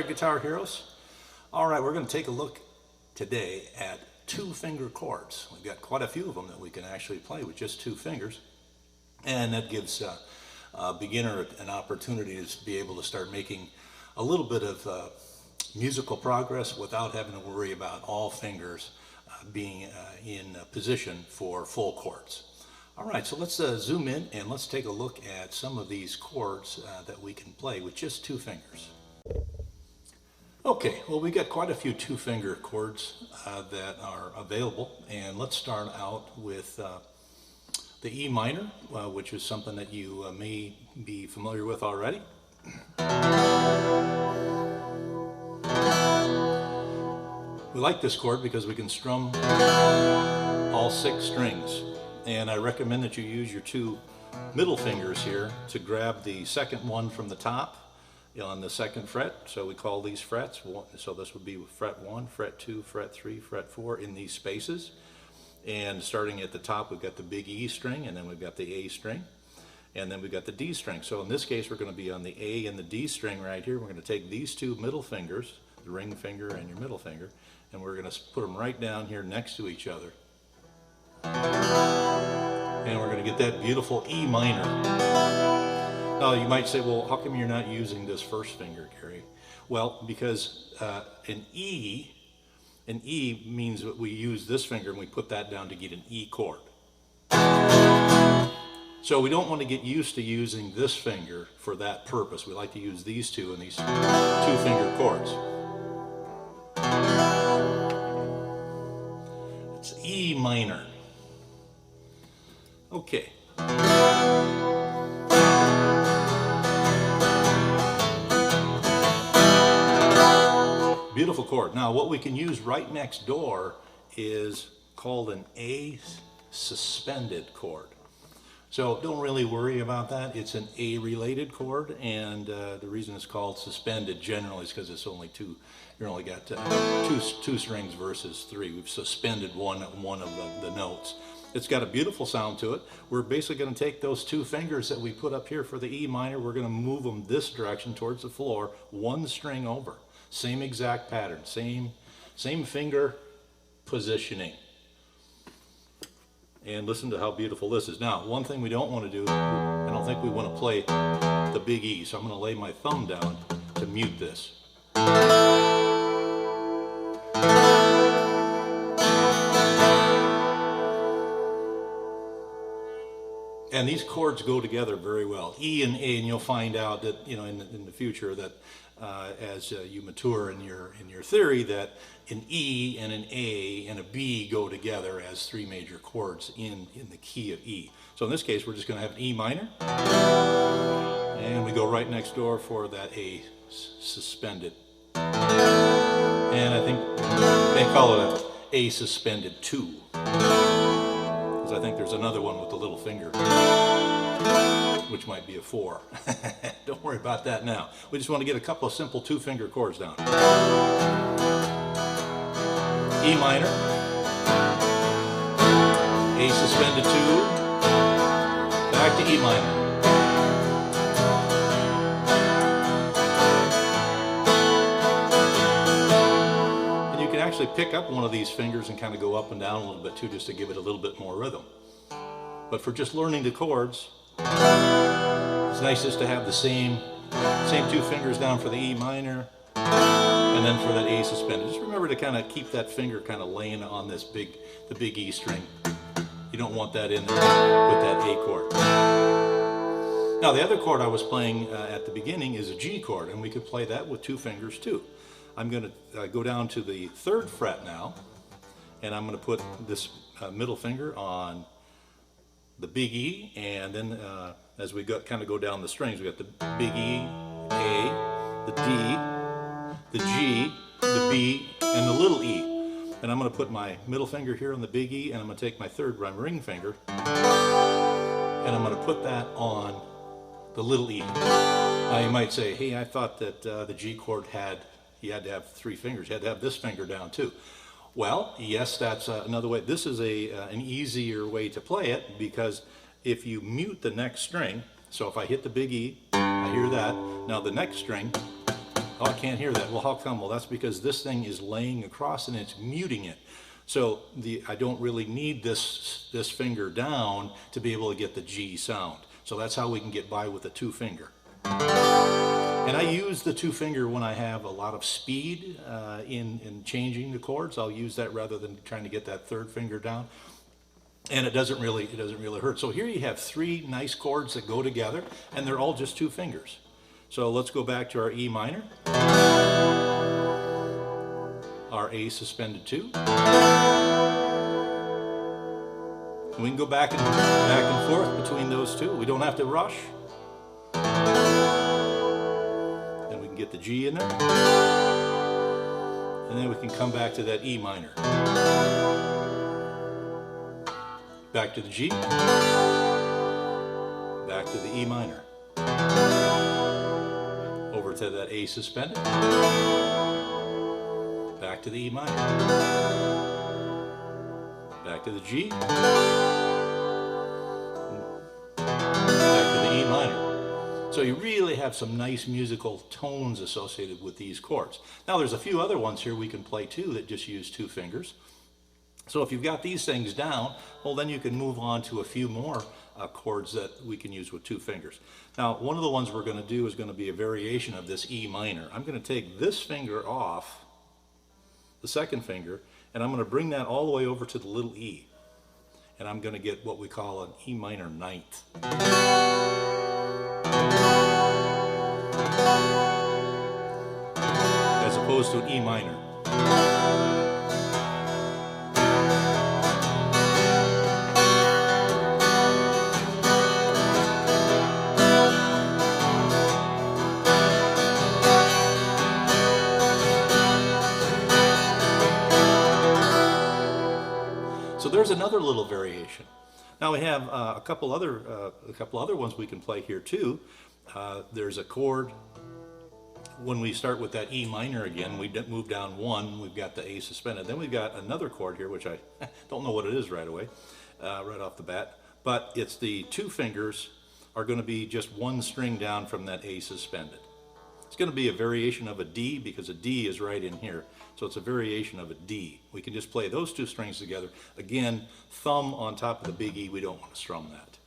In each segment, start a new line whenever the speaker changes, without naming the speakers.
there, Guitar Heroes. All right, we're going to take a look today at two-finger chords. We've got quite a few of them that we can actually play with just two fingers, and that gives a beginner an opportunity to be able to start making a little bit of musical progress without having to worry about all fingers being in position for full chords. All right, so let's zoom in and let's take a look at some of these chords that we can play with just two fingers. Okay, well, we got quite a few two-finger chords that are available, and let's start out with the E minor, which is something that you may be familiar with already. We like this chord because we can strum all 6 strings, and I recommend that you use your 2 middle fingers here to grab the second one from the top on the 2nd fret. So we call these frets. So this would be fret 1, fret 2, fret 3, fret 4 in these spaces. And starting at the top, we've got the big E string, and then we've got the A string, and then we've got the D string. So in this case, we're going to be on the A and the D string right here. We're going to take these 2 middle fingers, the ring finger and your middle finger, and we're going to put them right down here next to each other. And we're going to get that beautiful E minor. Now you might say, well, how come you're not using this first finger, Gary? Well, because an E means that we use this finger and we put that down to get an E chord. So we don't want to get used to using this finger for that purpose. We like to use these two in these two-finger chords. It's E minor. Okay. Beautiful chord. Now what we can use right next door is called an A suspended chord. So don't really worry about that. It's an A related chord, and the reason it's called suspended generally is because it's only two. You only got two strings versus 3. We've suspended one of the notes. It's got a beautiful sound to it. We're basically going to take those 2 fingers that we put up here for the E minor. We're going to move them this direction towards the floor, 1 string over. Same exact pattern, same finger positioning. And listen to how beautiful this is. Now, one thing we don't want to do, I don't think we want to play the big E, so I'm going to lay my thumb down to mute this. And these chords go together very well, E and A, and you'll find out that, you know, in the future that as you mature in your theory, that an E and an A and a B go together as 3 major chords in the key of E. So in this case, we're just going to have an E minor, and we go right next door for that A suspended. And I think they call it an A suspended 2. I think there's another one with the little finger, which might be a 4. Don't worry about that now. We just want to get a couple of simple 2-finger chords down. E minor, A suspended 2, back to E minor. Actually pick up one of these fingers and kind of go up and down a little bit too, just to give it a little bit more rhythm. But for just learning the chords, it's nice just to have the same 2 fingers down for the E minor and then for that A suspended. Just remember to kind of keep that finger kind of laying on the big E string. You don't want that in there with that A chord. Now the other chord I was playing at the beginning is a G chord, and we could play that with 2 fingers too. I'm going to go down to the 3rd fret now, and I'm going to put this middle finger on the big E, and then as we kind of go down the strings, we got the big E, A, the D, the G, the B, and the little E. And I'm going to put my middle finger here on the big E, and I'm going to take my 3rd ring finger, and I'm going to put that on the little E. Now you might say, hey, I thought that the G chord you had to have 3 fingers. You had to have this finger down too. Well, yes, that's another way. This is an easier way to play it, because if you mute the next string, so if I hit the big E, I hear that. Now the next string, Oh, I can't hear that. Well, how come? Well, that's because this thing is laying across and it's muting it. So I don't really need this finger down to be able to get the G sound. So that's how we can get by with the two finger. And I use the two finger when I have a lot of speed in changing the chords. I'll use that rather than trying to get that third finger down. And it doesn't really hurt. So here you have three nice chords that go together, and they're all just two fingers. So let's go back to our E minor, our A suspended 2. And we can go back and forth between those two. We don't have to rush. Then we can get the G in there. And then we can come back to that E minor. Back to the G. Back to the E minor. Over to that A suspended. Back to the E minor. Back to the G. Back to the E minor. So you really have some nice musical tones associated with these chords. Now there's a few other ones here we can play too that just use two fingers. So if you've got these things down, well then you can move on to a few more chords that we can use with two fingers. Now one of the ones we're going to do is going to be a variation of this E minor. I'm going to take this finger off, the second finger, and I'm going to bring that all the way over to the little E. And I'm going to get what we call an E minor ninth. As opposed to an E minor. So there's another little variation. Now we have a couple other ones we can play here too. There's a chord. When we start with that E minor again, we move down one. We've got the A suspended. Then we've got another chord here, which I don't know what it is right away, right off the bat. But it's the two fingers are going to be just one string down from that A suspended. It's going to be a variation of a D because a D is right in here. So it's a variation of a D. We can just play those two strings together. Again, thumb on top of the big E. We don't want to strum that.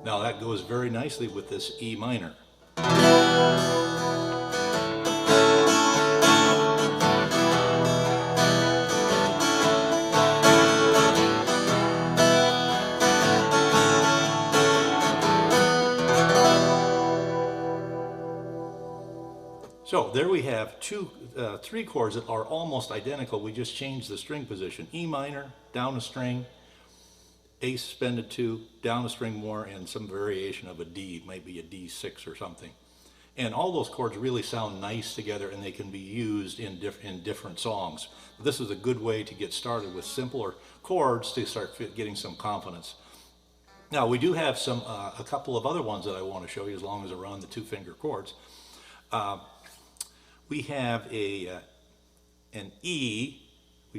Now that goes very nicely with this E minor. So there we have three chords that are almost identical. We just changed the string position. E minor, down a string, A suspended 2, down a string more, and some variation of a D. It might be a D6 or something. And all those chords really sound nice together, and they can be used in different songs. This is a good way to get started with simpler chords to start getting some confidence. Now we do have a couple of other ones that I want to show you as long as they're on the two finger chords. We have an E.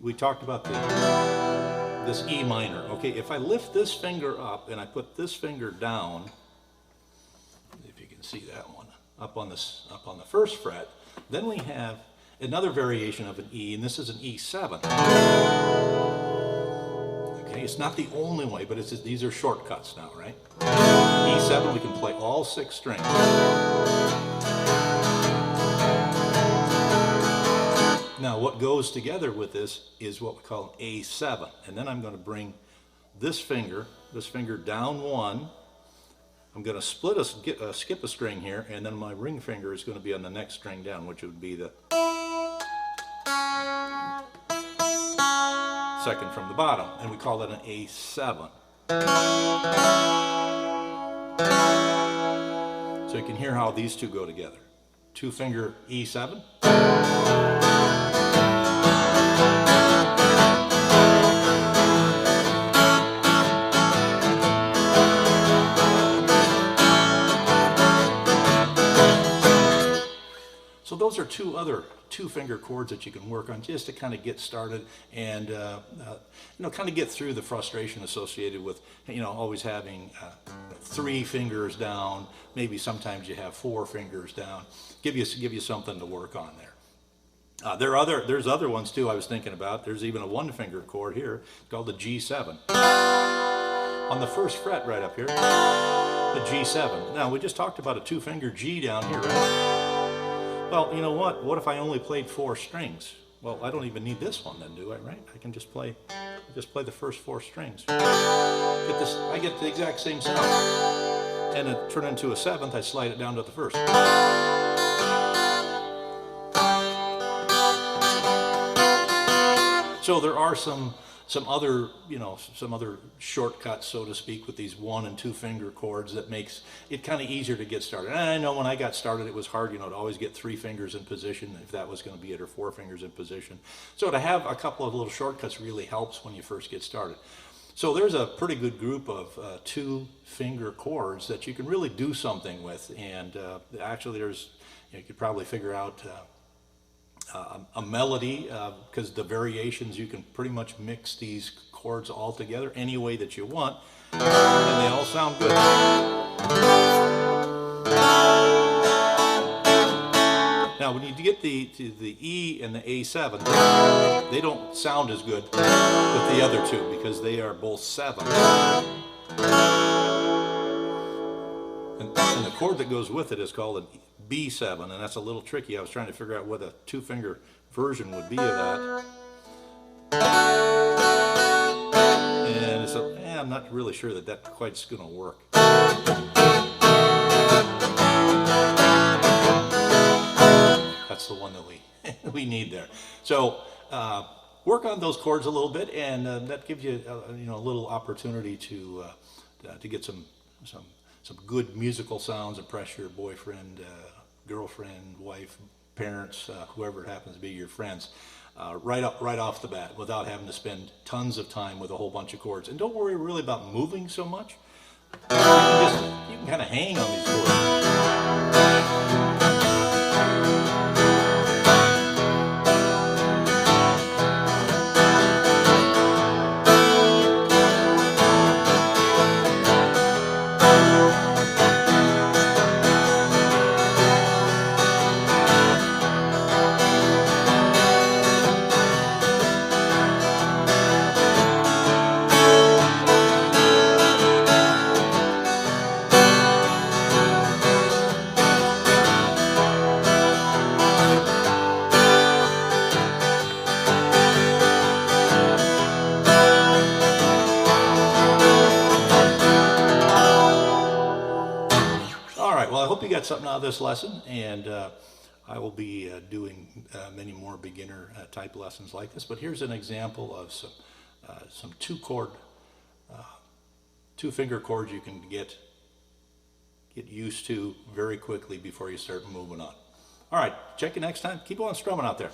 We talked about this E minor. Okay, if I lift this finger up and I put this finger down, if you can see that one, up on the first fret, then we have another variation of an E, and this is an E7. Okay, it's not the only way, but these are shortcuts now, right? E7, we can play all 6 strings. Now what goes together with this is what we call an A7, and then I'm going to bring this finger down 1. I'm going to skip a string here, and then my ring finger is going to be on the next string down, which would be the second from the bottom, and we call that an A7. So you can hear how these two go together. 2-finger E7. So those are two-finger chords that you can work on just to kind of get started and kind of get through the frustration associated with always having 3 fingers down. Maybe sometimes you have 4 fingers down. Give you something to work on there. There's other ones too I was thinking about. There's even a 1-finger chord here called the G7. On the 1st fret right up here, the G7. Now we just talked about a 2-finger G down here, right? Well, you know what? What if I only played 4 strings? Well, I don't even need this one then, do I, right? I can just play the first 4 strings. I get the exact same sound. And it turn into a 7th, I slide it down to the 1st. So there are some other shortcuts, so to speak, with these 1- and 2-finger chords that makes it kind of easier to get started. And I know when I got started, it was hard, to always get 3 fingers in position if that was going to be it, or 4 fingers in position. So to have a couple of little shortcuts really helps when you first get started. So there's a pretty good group of 2-finger chords that you can really do something with, and actually there's you could probably figure out a melody, because the variations, you can pretty much mix these chords all together any way that you want, and they all sound good. Now when you get to the E and the A7, they don't sound as good with the other 2 because they are both 7. And the chord that goes with it is called an B7, and that's a little tricky. I was trying to figure out what a 2-finger version would be of that. And so, I'm not really sure that quite is going to work. That's the one that we need there. So work on those chords a little bit, and that gives you a little opportunity to get some good musical sounds, impress your boyfriend, girlfriend, wife, parents, whoever it happens to be, your friends, right off the bat, without having to spend tons of time with a whole bunch of chords. And don't worry really about moving so much. You can kind of hang on these chords. Well, I hope you got something out of this lesson, and I will be doing many more beginner type lessons like this. But here's an example of some 2-finger chords you can get used to very quickly before you start moving on. All right, check you next time. Keep on strumming out there.